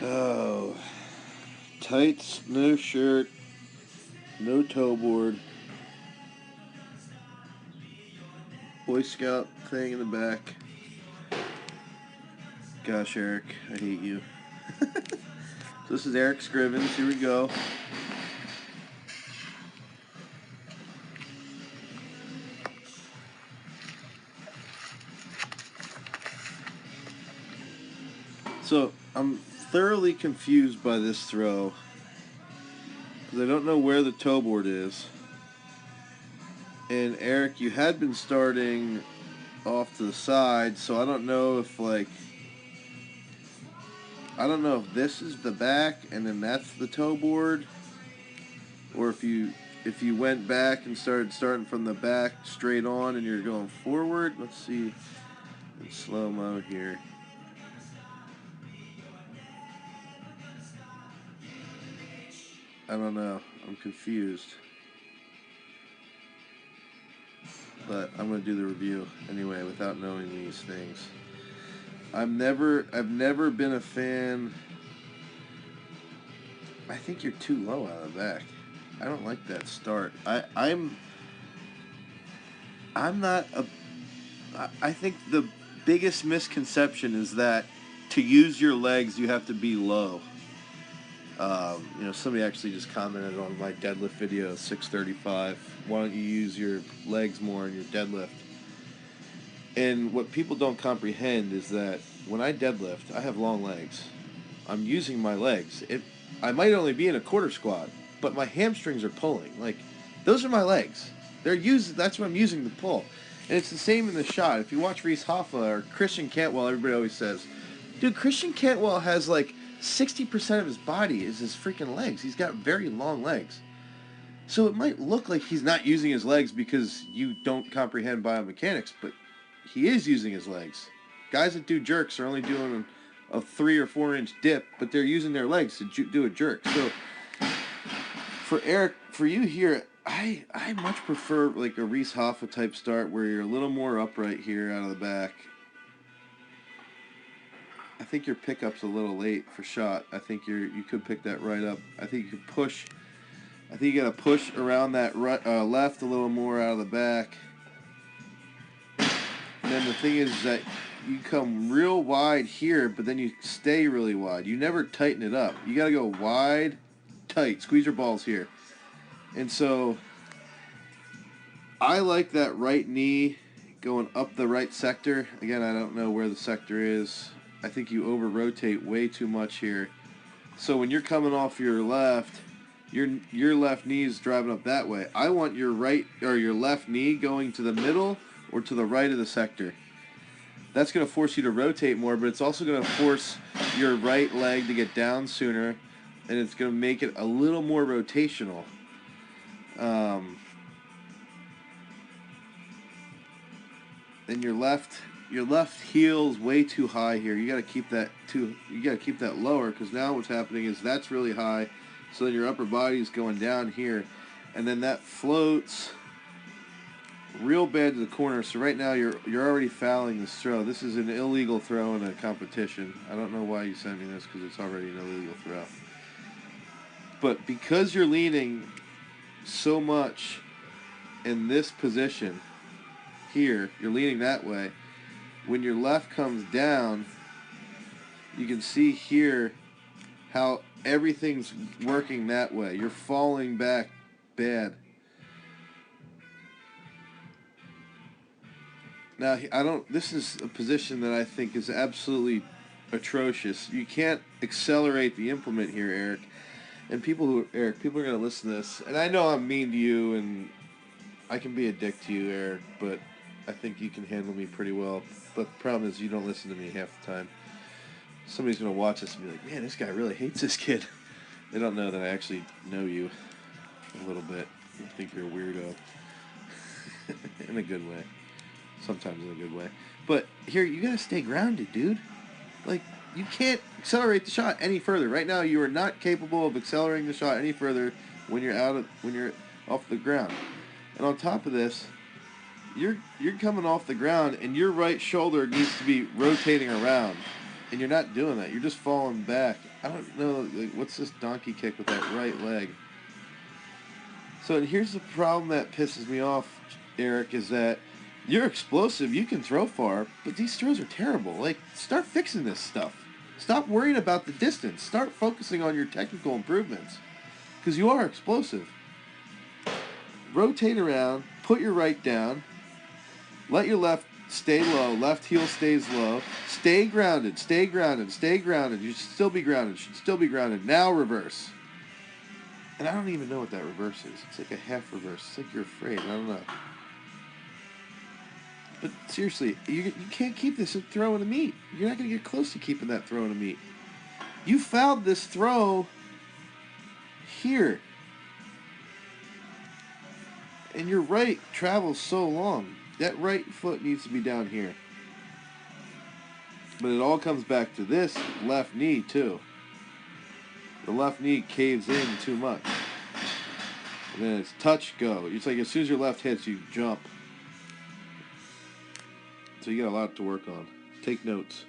Oh, tights, no shirt, no toe board, Boy Scout thing in the back. Gosh, Eric, I hate you. So this is Erik Scribens. Here we go. So I'm thoroughly confused by this throw because I don't know where the toe board is. And Eric, you had been starting off to the side, so I don't know if I don't know if this is the back and then that's the toe board, or if you went back and starting from the back straight on and you're going forward. Let's see in slow-mo here. I don't know. I'm confused. But I'm going to do the review anyway without knowing these things. I've never been a fan. I think you're too low out of the back. I don't like that start. I'm not a. I think the biggest misconception is that to use your legs you have to be low. Somebody actually just commented on my deadlift video, 635. Why don't you use your legs more in your deadlift? And what people don't comprehend is that when I deadlift, I have long legs. I'm using my legs. I might only be in a quarter squat, but my hamstrings are pulling. Like, those are my legs. That's what I'm using to pull. And it's the same in the shot. If you watch Reese Hoffa or Christian Cantwell, everybody always says, dude, Christian Cantwell has like 60% of his body is his freaking legs. He's got very long legs. So it might look like he's not using his legs because you don't comprehend biomechanics, but he is using his legs. Guys that do jerks are only doing a 3 or 4 inch dip, but they're using their legs to do a jerk. So for Eric, for you here, I much prefer like a Reese Hoffa type start where you're a little more upright here out of the back. I think your pickup's a little late for shot. I think you could pick that right up. I think you could push. I think you got to push around that right, left a little more out of the back. And then the thing is that you come real wide here, but then you stay really wide. You never tighten it up. You got to go wide, tight. Squeeze your balls here. And so I like that right knee going up the right sector. Again, I don't know where the sector is. I think you over-rotate way too much here. So when you're coming off your left, your left knee is driving up that way. I want your right or your left knee going to the middle or to the right of the sector. That's going to force you to rotate more, but it's also going to force your right leg to get down sooner, and it's going to make it a little more rotational. And your left heel's way too high here. You got to keep that lower, because now what's happening is that's really high, so then your upper body's going down here, and then that floats real bad to the corner. So right now you're already fouling this throw. This is an illegal throw in a competition. I don't know why you sent me this, because it's already an illegal throw. But because you're leaning so much in this position here, you're leaning that way. When your left comes down, you can see here how everything's working that way. You're falling back bad. Now, this is a position that I think is absolutely atrocious. You can't accelerate the implement here, Eric. And people are going to listen to this. And I know I'm mean to you, and I can be a dick to you, Eric, but I think you can handle me pretty well. But the problem is you don't listen to me half the time. Somebody's going to watch this and be like, man, this guy really hates this kid. They don't know that I actually know you a little bit. I think you're a weirdo. In a good way. Sometimes in a good way. But here, you got to stay grounded, dude. Like, you can't accelerate the shot any further. Right now, you are not capable of accelerating the shot any further when you're off the ground. And on top of this, you're coming off the ground, and your right shoulder needs to be rotating around. And you're not doing that. You're just falling back. I don't know, like, what's this donkey kick with that right leg? So here's the problem that pisses me off, Eric, is that you're explosive. You can throw far, but these throws are terrible. Like, start fixing this stuff. Stop worrying about the distance. Start focusing on your technical improvements. Because you are explosive. Rotate around. Put your right down. Let your left stay low. Left heel stays low. Stay grounded. Stay grounded. Stay grounded. You should still be grounded. Should still be grounded. Now reverse. And I don't even know what that reverse is. It's like a half reverse. It's like you're afraid. I don't know. But seriously, you can't keep this throw in a meet. You're not going to get close to keeping that throw in a meet. You fouled this throw here. And your right travels so long. That right foot needs to be down here. But it all comes back to this left knee, too. The left knee caves in too much. And then it's touch, go. It's like as soon as your left hits, you jump. So you got a lot to work on. Take notes.